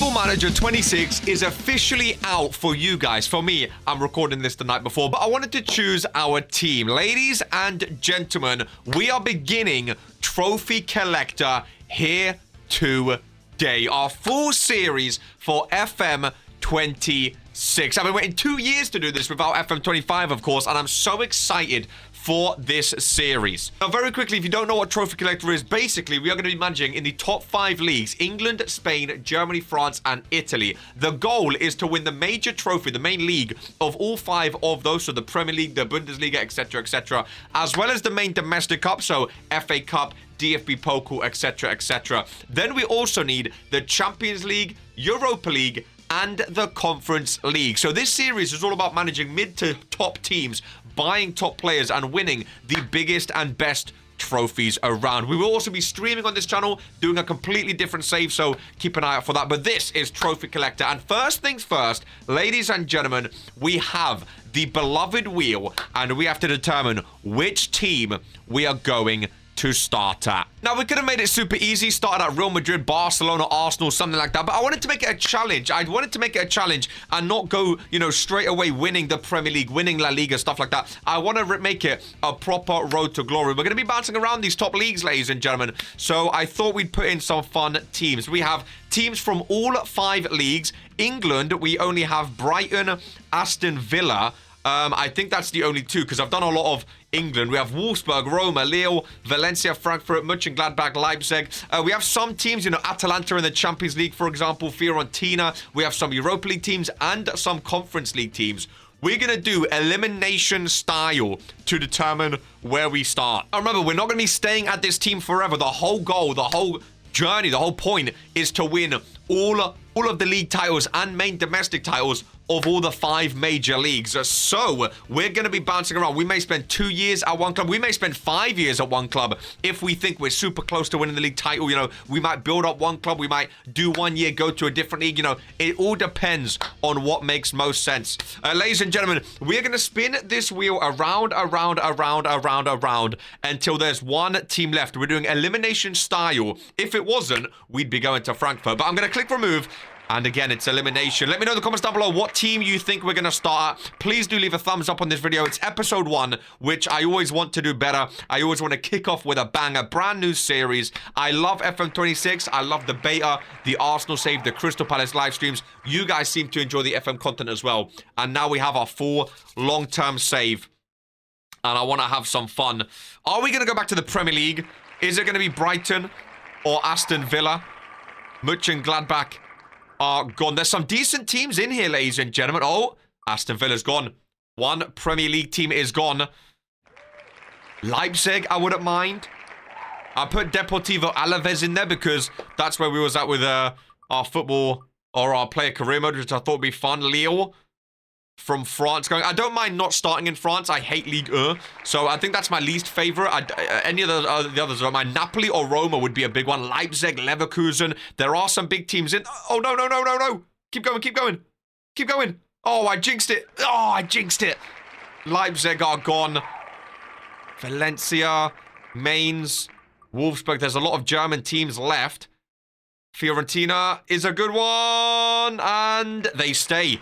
Football Manager 26 is officially out for you guys. For me, I'm recording this the night before, but I wanted to choose our team. Ladies and gentlemen, we are beginning Trophy Collector here today. Our full series for FM26. I've been waiting 2 years to do this without FM25, of course, and I'm so excited for this series. Now, very quickly, if you don't know what Trophy Collector is, basically, we are going to be managing in the top 5 leagues: England, Spain, Germany, France, and Italy. The goal is to win the major trophy, the main league of all 5 of those, so the Premier League, the Bundesliga, etc., as well as the main domestic cup, so FA Cup, DFB Pokal, etc. Then we also need the Champions League, Europa League, and the Conference League. So this series is all about managing mid to top teams, buying top players, and winning the biggest and best trophies around. We will also be streaming on this channel, doing a completely different save, so keep an eye out for that. But this is Trophy Collector, and first things first, ladies and gentlemen, we have the beloved wheel, and we have to determine which team we are going to start at. Now, we could have made it super easy, started at Real Madrid, Barcelona, Arsenal, something like that, but I wanted to make it a challenge. I wanted to make it a challenge and not go, straight away winning the Premier League, winning La Liga, stuff like that. I want to make it a proper road to glory. We're going to be bouncing around these top leagues, ladies and gentlemen, so I thought we'd put in some fun teams. We have teams from all 5 leagues. England, we only have Brighton, Aston Villa. I think that's the only 2, because I've done a lot of England. We have Wolfsburg, Roma, Lille, Valencia, Frankfurt, Mönchengladbach, Leipzig. We have some teams, Atalanta in the Champions League, for example, Fiorentina. We have some Europa League teams and some Conference League teams. We're going to do elimination style to determine where we start. Now, remember, we're not going to be staying at this team forever. The whole goal, the whole journey, the whole point is to win all of the league titles and main domestic titles of all the 5 major leagues. So we're going to be bouncing around. We may spend 2 years at one club. We may spend 5 years at one club if we think we're super close to winning the league title. We might build up one club. We might do 1 year, go to a different league. It all depends on what makes most sense. Ladies and gentlemen, we're going to spin this wheel around until there's one team left. We're doing elimination style. If it wasn't, we'd be going to Frankfurt. But I'm going to click remove. And again, it's elimination. Let me know in the comments down below what team you think we're going to start at. Please do leave a thumbs up on this video. It's episode 1, which I always want to do better. I always want to kick off with a bang, a brand new series. I love FM26. I love the beta, the Arsenal save, the Crystal Palace live streams. You guys seem to enjoy the FM content as well. And now we have our full long-term save. And I want to have some fun. Are we going to go back to the Premier League? Is it going to be Brighton or Aston Villa? Mönchengladbach are gone. There's some decent teams in here, ladies and gentlemen. Oh, Aston Villa's gone. One Premier League team is gone. Leipzig, I wouldn't mind. I put Deportivo Alaves in there because that's where we was at with our football or our player career mode, which I thought would be fun. Lille from France going. I don't mind not starting in France. I hate Ligue 1, so I think that's my least favorite. Any of the others I don't mind. Napoli or Roma would be a big one. Leipzig, Leverkusen. There are some big teams in. Oh, no. Keep going. Oh, I jinxed it. Leipzig are gone. Valencia, Mainz, Wolfsburg. There's a lot of German teams left. Fiorentina is a good one, and they stay.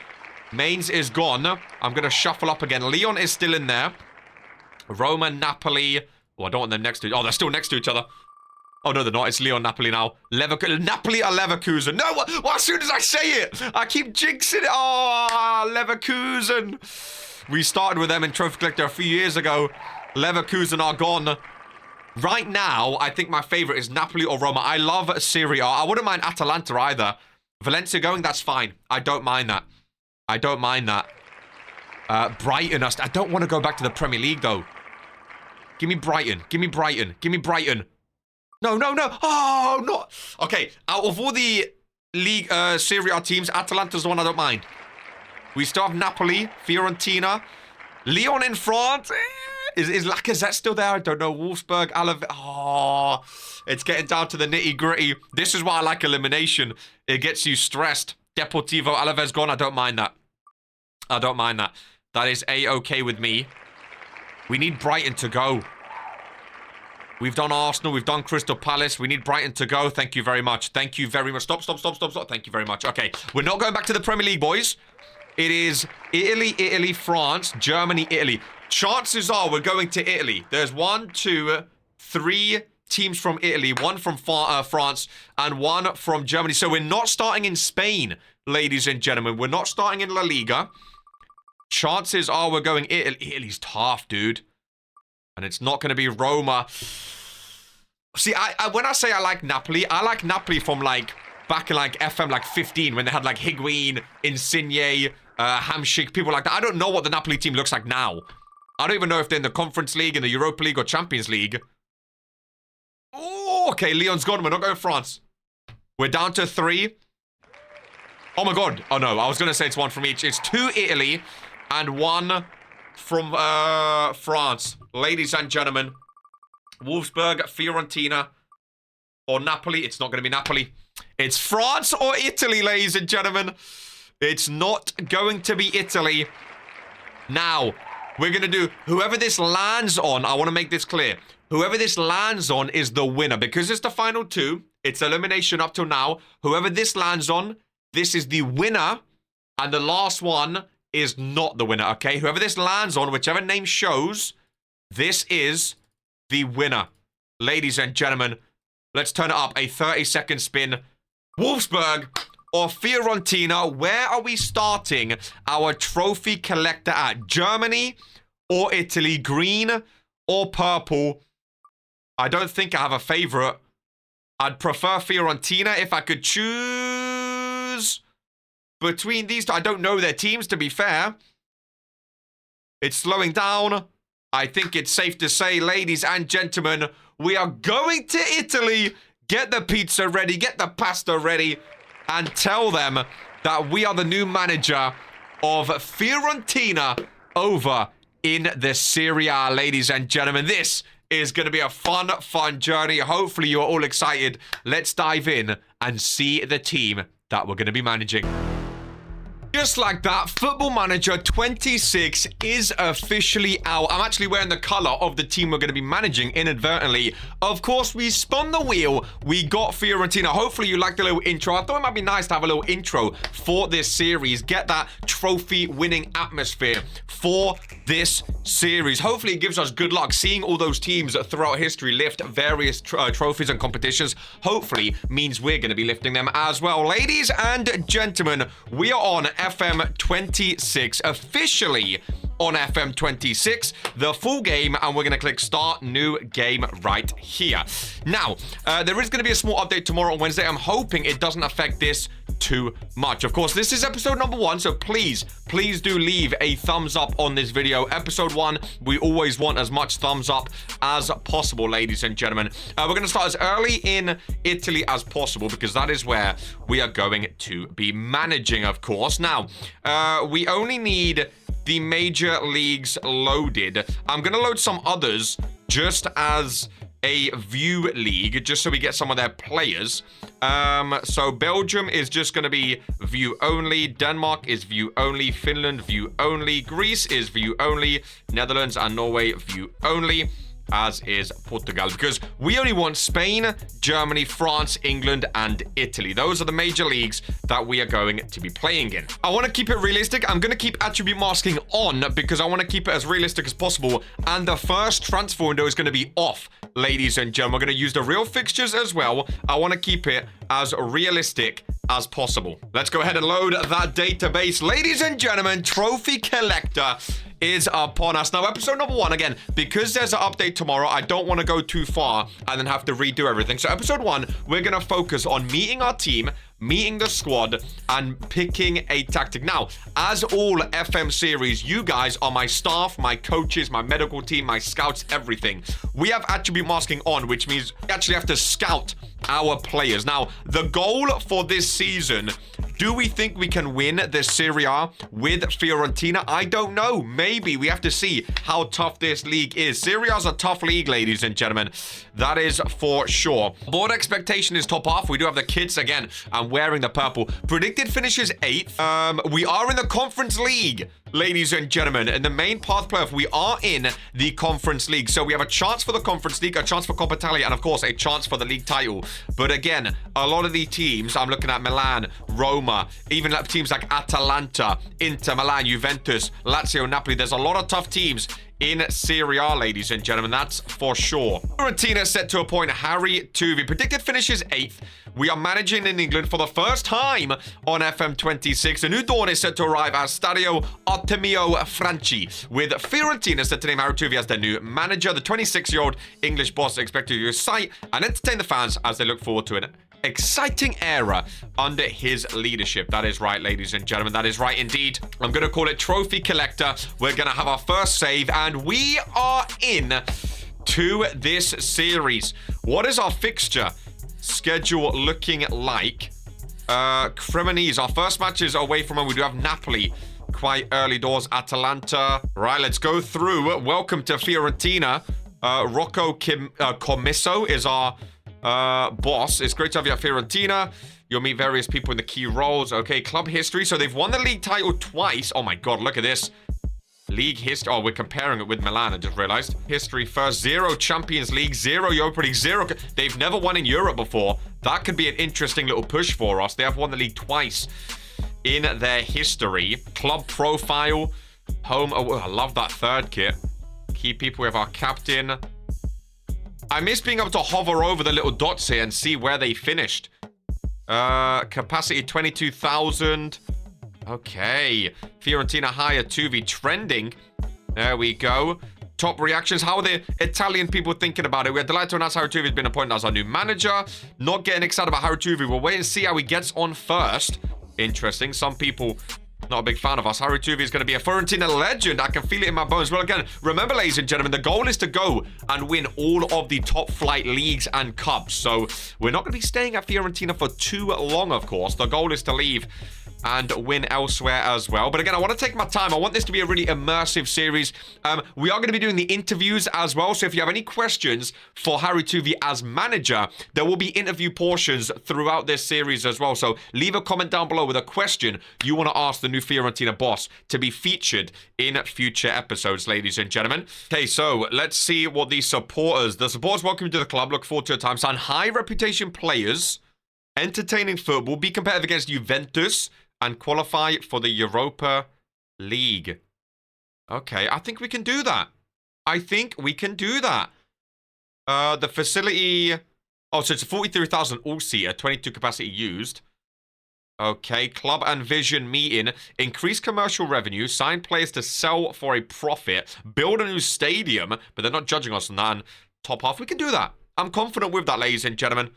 Mainz is gone. I'm going to shuffle up again. Lyon is still in there. Roma, Napoli. Oh, I don't want them next to each other. Oh, they're still next to each other. Oh, no, they're not. It's Lyon, Napoli now. Napoli or Leverkusen. No, well, as soon as I say it, I keep jinxing it. Oh, Leverkusen. We started with them in Trophy Collector a few years ago. Leverkusen are gone. Right now, I think my favorite is Napoli or Roma. I love Serie A. I wouldn't mind Atalanta either. Valencia going, that's fine. I don't mind that. Brighton. I don't want to go back to the Premier League, though. Give me Brighton. No. Oh, no. Okay, out of all the league Serie A teams, Atalanta's the one I don't mind. We still have Napoli, Fiorentina, Lyon in France. Is Lacazette still there? I don't know. Wolfsburg, Alaves. Oh, it's getting down to the nitty-gritty. This is why I like elimination. It gets you stressed. Deportivo Alaves gone. I don't mind that. That is A-okay with me. We need Brighton to go. We've done Arsenal. We've done Crystal Palace. We need Brighton to go. Thank you very much. Thank you very much. Stop. Thank you very much. Okay, we're not going back to the Premier League, boys. It is Italy, France, Germany, Italy. Chances are we're going to Italy. There's 1, 2, 3 teams from Italy, 1 from France, and 1 from Germany. So we're not starting in Spain, ladies and gentlemen. We're not starting in La Liga. Chances are we're going Italy. Italy's tough, dude. And it's not going to be Roma. See, when I say I like Napoli from like back in like FM like 15 when they had like Higuain, Insigne, Hamsik, people like that. I don't know what the Napoli team looks like now. I don't even know if they're in the Conference League, in the Europa League, or Champions League. Oh, okay, Leon's gone. We're not going France. We're down to 3. Oh my god. Oh no, I was going to say it's 1 from each. It's 2 Italy and 1 from France. Ladies and gentlemen, Wolfsburg, Fiorentina, or Napoli. It's not going to be Napoli. It's France or Italy, ladies and gentlemen. It's not going to be Italy. Now, we're going to do whoever this lands on. I want to make this clear. Whoever this lands on is the winner. Because it's the final 2. It's elimination up till now. Whoever this lands on, this is the winner. And the last one is not the winner, okay? Whoever this lands on, whichever name shows, this is the winner. Ladies and gentlemen, let's turn it up. A 30-second spin. Wolfsburg or Fiorentina, where are we starting our trophy collector at? Germany or Italy? Green or purple? I don't think I have a favorite. I'd prefer Fiorentina if I could choose between these two. I don't know their teams, to be fair. It's slowing down. I think it's safe to say, ladies and gentlemen, we are going to Italy. Get the pizza ready, get the pasta ready, and tell them that we are the new manager of Fiorentina over in the Serie A, ladies and gentlemen. This is going to be a fun journey. Hopefully you're all excited. Let's dive in and see the team that we're going to be managing. Just like that, Football Manager 26 is officially out. I'm actually wearing the color of the team we're going to be managing inadvertently. Of course, we spun the wheel. We got Fiorentina. Hopefully, you liked the little intro. I thought it might be nice to have a little intro for this series. Get that trophy-winning atmosphere for this series. Hopefully, it gives us good luck. Seeing all those teams throughout history lift various trophies and competitions, hopefully, means we're going to be lifting them as well. Ladies and gentlemen, we are on FM26, officially on FM26, the full game, and we're going to click start new game right here. Now, there is going to be a small update tomorrow on Wednesday. I'm hoping it doesn't affect this too much. Of course, this is episode number 1, so please do leave a thumbs up on this video. Episode 1, we always want as much thumbs up as possible, ladies and gentlemen. We're going to start as early in Italy as possible because that is where we are going to be managing, of course. Now, we only need the major leagues loaded. I'm going to load some others just as a view league, just so we get some of their players. So Belgium is just going to be view only. Denmark is view only. Finland, view only. Greece is view only. Netherlands and Norway, view only. As is Portugal, because we only want Spain, Germany, France, England, and Italy. Those are the major leagues that we are going to be playing in. I want to keep it realistic. I'm going to keep attribute masking on because I want to keep it as realistic as possible. And the first transfer window is going to be off, ladies and gentlemen. We're going to use the real fixtures as well. I want to keep it as realistic as possible. Let's go ahead and load that database. Ladies and gentlemen, Trophy Collector is upon us. Now, episode number 1, again, because there's an update tomorrow, I don't want to go too far and then have to redo everything. So episode 1, we're going to focus on meeting our team, meeting the squad, and picking a tactic. Now, as all FM series, you guys are my staff, my coaches, my medical team, my scouts, everything. We have attribute masking on, which means we actually have to scout our players. Now, the goal for this season, do we think we can win the Serie A with Fiorentina? I don't know. Maybe. We have to see how tough this league is. Serie A is a tough league, ladies and gentlemen. That is for sure. Board expectation is top half. We do have the kids again. I'm wearing the purple. Predicted finishes 8th. We are in the Conference League. ladies and gentlemen, in the main path playoff, we are in the Conference League. So we have a chance for the Conference League, a chance for Coppa Italia, and of course, a chance for the league title. But again, a lot of the teams, I'm looking at Milan, Roma, even teams like Atalanta, Inter Milan, Juventus, Lazio, Napoli. There's a lot of tough teams in Serie A, ladies and gentlemen, that's for sure. Fiorentina set to appoint Harry Tuvi. Predicted finishes 8th. We are managing in England for the first time on FM26. A new dawn is set to arrive at Stadio Artemio Franchi, with Fiorentina set to name Harry Tuvi as their new manager. The 26-year-old English boss is expected to excite and entertain the fans as they look forward to an exciting era under his leadership. That is right, ladies and gentlemen. That is right indeed. I'm going to call it Trophy Collector. We're going to have our first save, and we are in to this series. What is our fixture schedule looking like? Cremonese, our first match is away from home. We do have Napoli quite early doors. Atalanta. Right, let's go through. Welcome to Fiorentina. Rocco Commisso is our boss. It's great to have you at Fiorentina. You'll meet various people in the key roles. Okay, club history. So they've won the league title twice. Oh my god, look at this. League history. Oh, we're comparing it with Milan, I just realized. History first. 0 Champions League, 0 Europa League, 0. They've never won in Europe before. That could be an interesting little push for us. They have won the league twice in their history. Club profile. Home. Oh, I love that third kit. Key people. We have our captain. I miss being able to hover over the little dots here and see where they finished. Capacity 22,000. Okay. Fiorentina hire Tuvi trending. There we go. Top reactions. How are the Italian people thinking about it? We're delighted to announce Harry Tuvi has been appointed as our new manager. Not getting excited about Harry Tuvi. We'll wait and see how he gets on first. Interesting. Some people not a big fan of us. Harry Tuvi is going to be a Fiorentina legend. I can feel it in my bones. Well, again, remember, ladies and gentlemen, the goal is to go and win all of the top flight leagues and cups. So we're not going to be staying at Fiorentina for too long, of course. The goal is to leave and win elsewhere as well. But again, I want to take my time. I want this to be a really immersive series. We are going to be doing the interviews as well. So if you have any questions for Harry Tuvi as manager, there will be interview portions throughout this series as well. So leave a comment down below with a question you want to ask the new Fiorentina boss to be featured in future episodes, ladies and gentlemen. Okay, so let's see what the supporters welcome you to the club. Look forward to your time. Sign high reputation players, entertaining football, be competitive against Juventus, and qualify for the Europa League. Okay, I think we can do that. The facility... Oh, so it's a 43,000 all-seater, 22 capacity used. Okay, club and vision meeting. Increase commercial revenue. Sign players to sell for a profit. Build a new stadium. But they're not judging us on that. And top half, we can do that. I'm confident with that, ladies and gentlemen.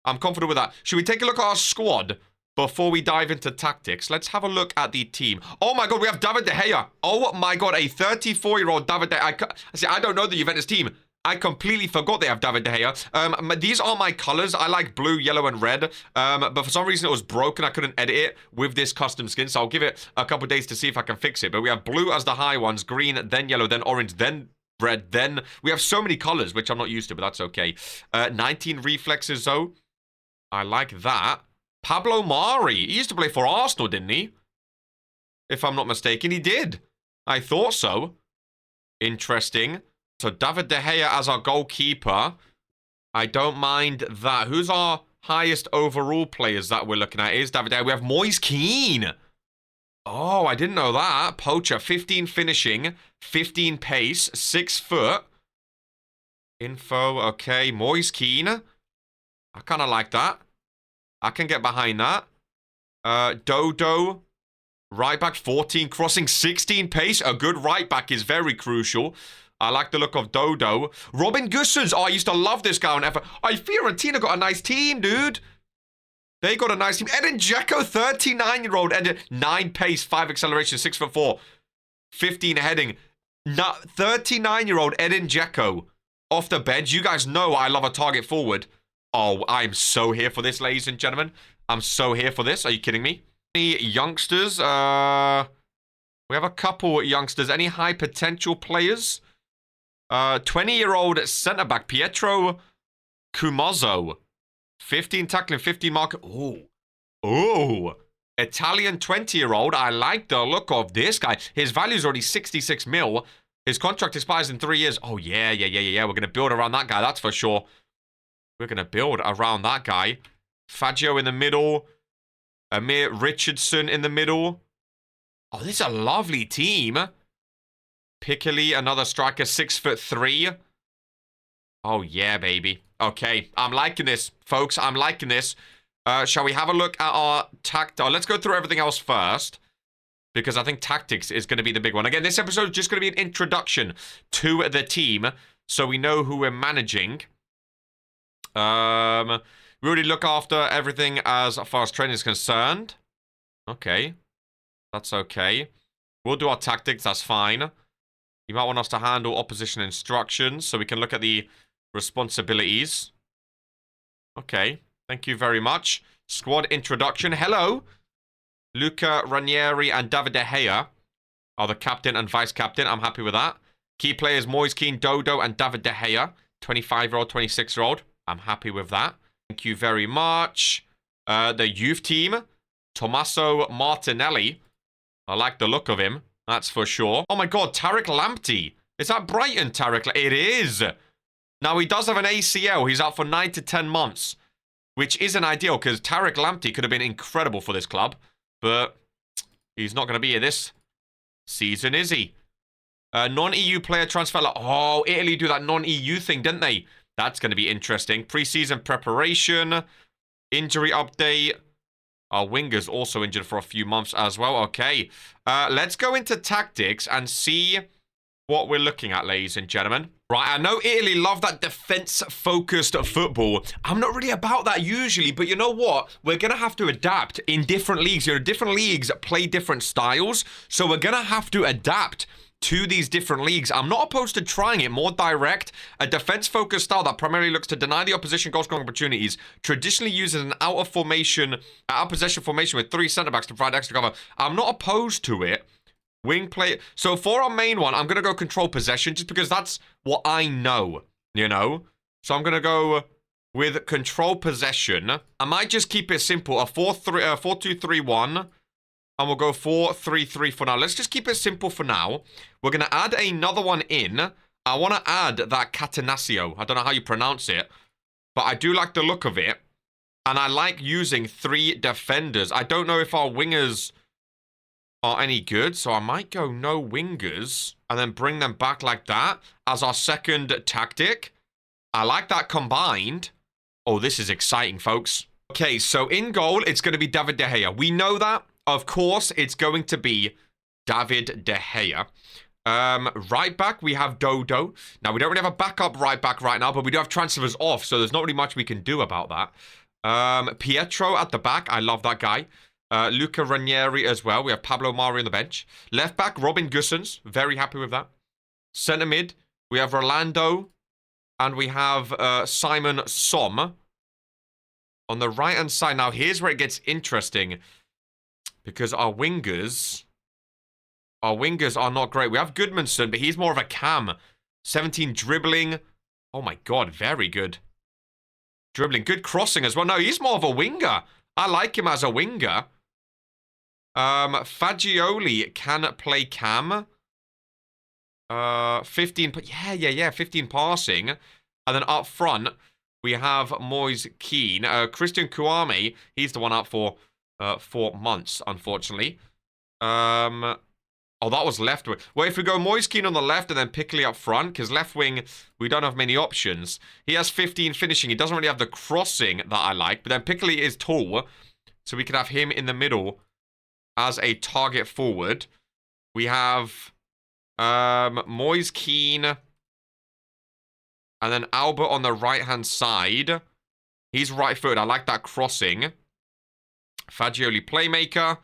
I'm confident with that. Should we take a look at our squad before we dive into tactics? Let's have a look at the team. Oh my god, we have David De Gea. Oh my god, a 34-year-old David De Gea. I don't know the Juventus team. I completely forgot they have David De Gea. These are my colors. I like blue, yellow, and red. But for some reason, it was broken. I couldn't edit it with this custom skin. So I'll give it a couple days to see if I can fix it. But we have blue as the high ones, green, then yellow, then orange, then red, then... We have so many colors, which I'm not used to, but that's okay. 19 reflexes, though. I like that. Pablo Mari. He used to play for Arsenal, didn't he? If I'm not mistaken, he did. I thought so. Interesting. So David De Gea as our goalkeeper. I don't mind that. Who's our highest overall players that we're looking at? Is David De Gea. We have Moise Kean. Oh, I didn't know that. Poacher. 15 finishing. 15 pace. 6 foot. Info. Okay. Moise Kean. I kind of like that. I can get behind that. Dodo. Right back. 14 crossing. 16 pace. A good right back is very crucial. I like the look of Dodo. Robin Gosens. Oh, I used to love this guy on F. Oh, Fiorentina got a nice team, dude. They got a nice team. Edin Dzeko, 39-year-old. 9 pace, 5 acceleration, 6'4". 15 heading. 39-year-old Edin Dzeko. Off the bench. You guys know I love a target forward. Oh, I'm so here for this, ladies and gentlemen. I'm so here for this. Are you kidding me? Any youngsters? We have a couple youngsters. Any high potential players? 20-year-old centre-back, Pietro Cumazzo. 15 tackling, 15 mark. Oh. Italian 20-year-old. I like the look of this guy. His value is already 66 mil. His contract expires in 3 years. Oh, yeah. We're going to build around that guy, that's for sure. We're going to build around that guy. Faggio in the middle. Amir Richardson in the middle. Oh, this is a lovely team. Piccoli, another striker, 6'3". Oh, yeah, baby. Okay, I'm liking this, folks. I'm liking this. Shall we have a look at our let's go through everything else first, because I think tactics is going to be the big one. Again, this episode is just going to be an introduction to the team, so we know who we're managing. We already look after everything as far as training is concerned. Okay. That's okay. We'll do our tactics, that's fine. You might want us to handle opposition instructions, so we can look at the responsibilities. Okay. Thank you very much. Squad introduction. Hello. Luca Ranieri and David De Gea are the captain and vice-captain. I'm happy with that. Key players, Moise Kean, Dodo, and David De Gea. 25-year-old, 26-year-old. I'm happy with that. Thank you very much. The youth team, Tommaso Martinelli. I like the look of him. That's for sure. Oh my god, Tariq Lamptey. Is that Brighton, Tariq? It is. Now, he does have an ACL. He's out for 9 to 10 months. Which isn't ideal, because Tariq Lamptey could have been incredible for this club. But he's not going to be here this season, is he? Non-EU player transfer. Oh, Italy do that non-EU thing, didn't they? That's going to be interesting. Pre-season preparation. Injury update. Our winger's also injured for a few months as well. Okay. Let's go into tactics and see what we're looking at, ladies and gentlemen. Right, I know Italy love that defense-focused football. I'm not really about that usually, but you know what? We're going to have to adapt in different leagues. You know, different leagues play different styles, so we're going to have to adapt to these different leagues. I'm not opposed to trying it more direct. A defense-focused style that primarily looks to deny the opposition goal-scoring opportunities, traditionally uses an out-of-possession formation with 3 centre-backs to provide extra cover. I'm not opposed to it. Wing play. So for our main one, I'm going to go control possession just because that's what I know, you know? So I'm going to go with control possession. I might just keep it simple. A 4-2-3-1. And we'll go 4-3-3 for now. Let's just keep it simple for now. We're going to add another one in. I want to add that Catenaccio. I don't know how you pronounce it. But I do like the look of it. And I like using 3 defenders. I don't know if our wingers are any good, so I might go no wingers and then bring them back like that as our second tactic. I like that combined. Oh, this is exciting, folks. Okay, so in goal, it's going to be David De Gea. We know that. Of course, it's going to be David De Gea. Right back, we have Dodo. Now, we don't really have a backup right back right now, but we do have transfers off, so there's not really much we can do about that. Pietro at the back. I love that guy. Luca Ranieri as well. We have Pablo Mari on the bench. Left back, Robin Gosens. Very happy with that. Centre mid, we have Rolando. And we have Simon Som. On the right-hand side. Now, here's where it gets interesting. Because our wingers are not great. We have Goodmanson, but he's more of a cam. 17 dribbling. Oh my god, very good. Dribbling. Good crossing as well. No, he's more of a winger. I like him as a winger. Fagioli can play cam. 15. Yeah. 15 passing. And then up front, we have Moise Kean. Christian Kouame, he's the one out for 4 months, unfortunately. Oh, that was left wing. Well, if we go Moise Kean on the left and then Piccoli up front, because left wing, we don't have many options. He has 15 finishing. He doesn't really have the crossing that I like. But then Piccoli is tall, so we can have him in the middle as a target forward. We have Moise Kean. And then Albert on the right-hand side. He's right-footed. I like that crossing. Fagioli playmaker.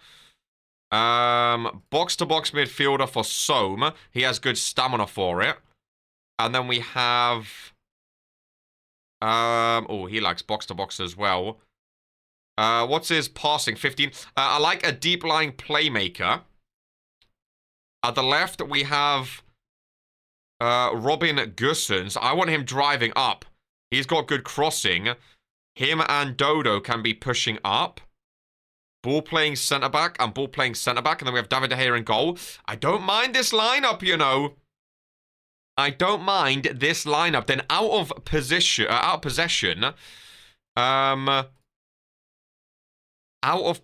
Box-to-box midfielder for Soam. He has good stamina for it. And then we have... oh, he likes box-to-box as well. What's his passing? 15. I like a deep-lying playmaker. At the left, we have Robin Gosens. I want him driving up. He's got good crossing. Him and Dodo can be pushing up. Ball playing centre-back and ball playing centre-back. And then we have David De Gea in goal. I don't mind this lineup, you know. I don't mind this lineup. Then out of possession. Out of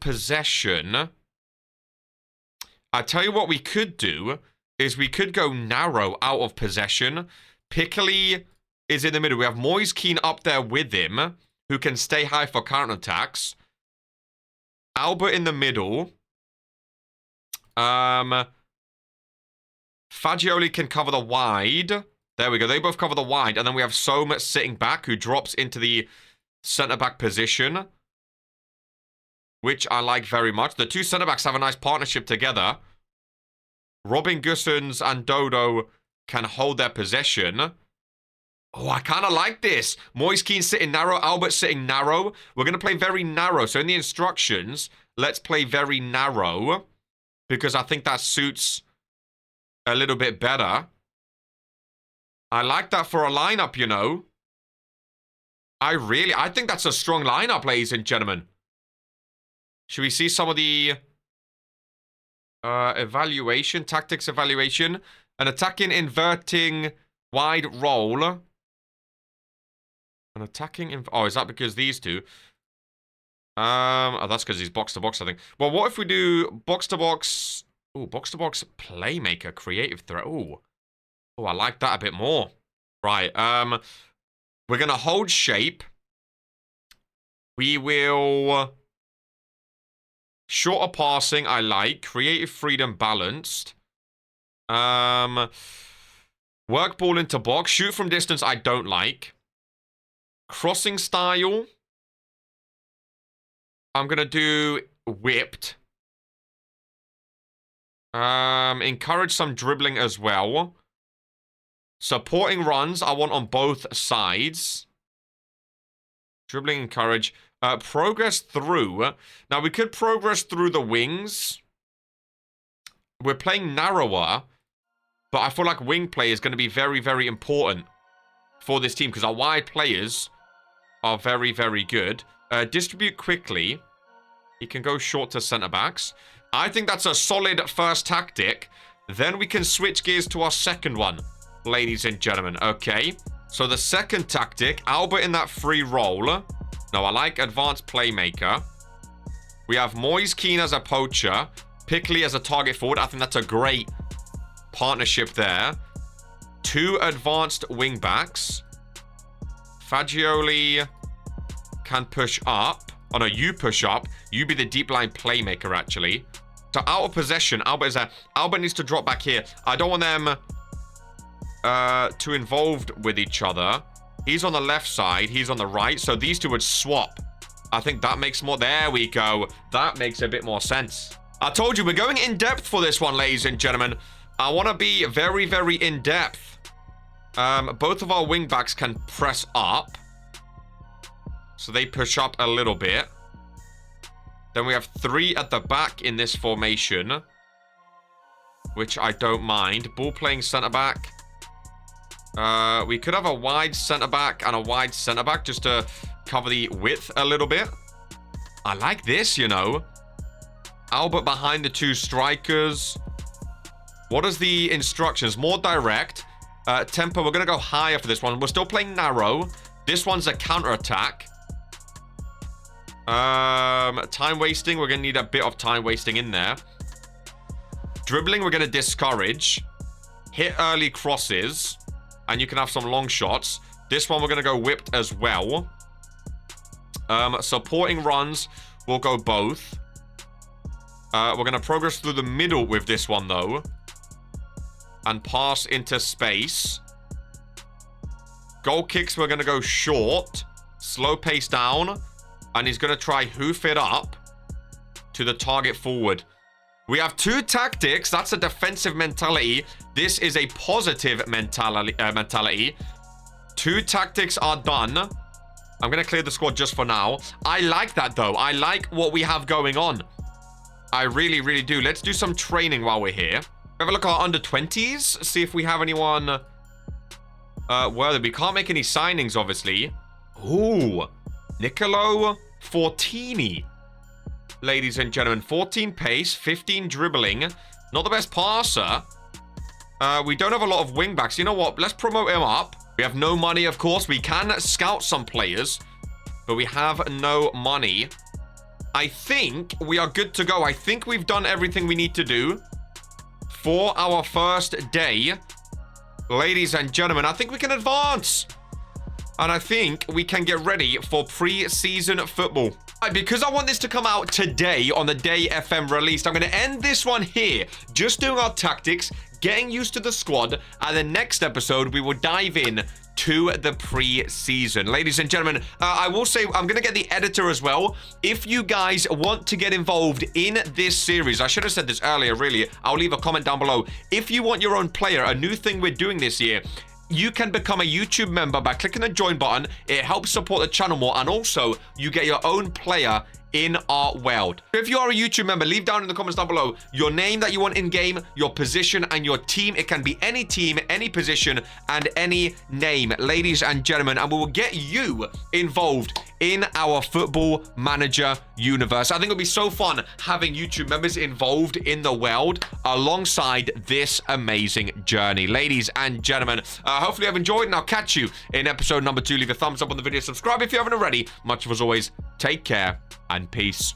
possession. I tell you what we could do is we could go narrow out of possession. Piccoli is in the middle. We have Moise Kean up there with him, who can stay high for counterattacks. Albert in the middle. Fagioli can cover the wide. There we go. They both cover the wide. And then we have Soma sitting back, who drops into the centre-back position, which I like very much. The two centre-backs have a nice partnership together. Robin Gosens and Dodo can hold their possession. Oh, I kind of like this. Moise Kean sitting narrow, Albert sitting narrow. We're going to play very narrow. So in the instructions, let's play very narrow, because I think that suits a little bit better. I like that for a lineup, you know. I think that's a strong lineup, ladies and gentlemen. Should we see some of the evaluation, tactics evaluation? An attacking, inverting, wide roll. An attacking, oh, is that because these two? Oh, that's because he's box to box, I think. Well, what if we do box to box? Oh, box to box playmaker, creative threat. Oh, I like that a bit more. Right. We're gonna hold shape. We will. Shorter passing, I like. Creative freedom, balanced. Work ball into box. Shoot from distance, I don't like. Crossing style. I'm going to do whipped. Encourage some dribbling as well. Supporting runs, I want on both sides. Dribbling, encourage. Progress through. Now, we could progress through the wings. We're playing narrower, but I feel like wing play is going to be very, very important for this team, because our wide players are very, very good. Distribute quickly. He can go short to centre-backs. I think that's a solid first tactic. Then we can switch gears to our second one, ladies and gentlemen. Okay, so the second tactic, Albert in that free roll. Now, I like advanced playmaker. We have Moise Kean as a poacher. Piccoli as a target forward. I think that's a great partnership there. Two advanced wing backs. Fagioli can push up. Oh, no, you push up. You be the deep line playmaker, actually. So, out of possession, Albert is there. Albert needs to drop back here. I don't want them too involved with each other. He's on the left side. He's on the right. So these two would swap. I think that makes more... There we go. That makes a bit more sense. I told you, we're going in-depth for this one, ladies and gentlemen. I want to be very, very in-depth. Both of our wing-backs can press up. So they push up a little bit. Then we have three at the back in this formation, which I don't mind. Ball playing centre-back. We could have a wide centre-back and a wide centre-back just to cover the width a little bit. I like this, you know. Albert behind the two strikers. What is the instructions? More direct. Tempo, we're going to go higher for this one. We're still playing narrow. This one's a counter-attack. Time wasting. We're going to need a bit of time wasting in there. Dribbling, we're going to discourage. Hit early crosses. And you can have some long shots. This one, we're going to go whipped as well. Supporting runs, we'll go both. We're going to progress through the middle with this one, though. And pass into space. Goal kicks, we're going to go short. Slow pace down. And he's going to try hoof it up to the target forward. We have two tactics. That's a defensive mentality. This is a positive mentality. Two tactics are done. I'm going to clear the squad just for now. I like that, though. I like what we have going on. I really, really do. Let's do some training while we're here. Have a look at our under-20s. See if we have anyone worthy. We can't make any signings, obviously. Ooh. Nicolo Fortini. ladies and gentlemen. 14 pace, 15 dribbling. Not the best passer. We don't have a lot of wing backs. You know what? Let's promote him up. We have no money, of course. We can scout some players, but we have no money. I think we are good to go. I think we've done everything we need to do for our first day. Ladies and gentlemen, I think we can advance. And I think we can get ready for pre-season football. Because I want this to come out today on the day FM released, I'm going to end this one here. Just doing our tactics, getting used to the squad. And the next episode, we will dive in to the pre-season. Ladies and gentlemen, I will say I'm going to get the editor as well. If you guys want to get involved in this series, I should have said this earlier, really. I'll leave a comment down below. If you want your own player, a new thing we're doing this year, you can become a YouTube member by clicking the join button. It helps support the channel more, and also you get your own player in our world. If you are a YouTube member, leave down in the comments down below your name that you want in game, your position, and your team. It can be any team, any position, and any name, ladies and gentlemen, and we will get you involved in our Football Manager universe. I think it'll be so fun having YouTube members involved in the world alongside this amazing journey. Ladies and gentlemen, hopefully you've enjoyed, and I'll catch you in episode number 2. Leave a thumbs up on the video, subscribe if you haven't already. Much of as always, take care and peace.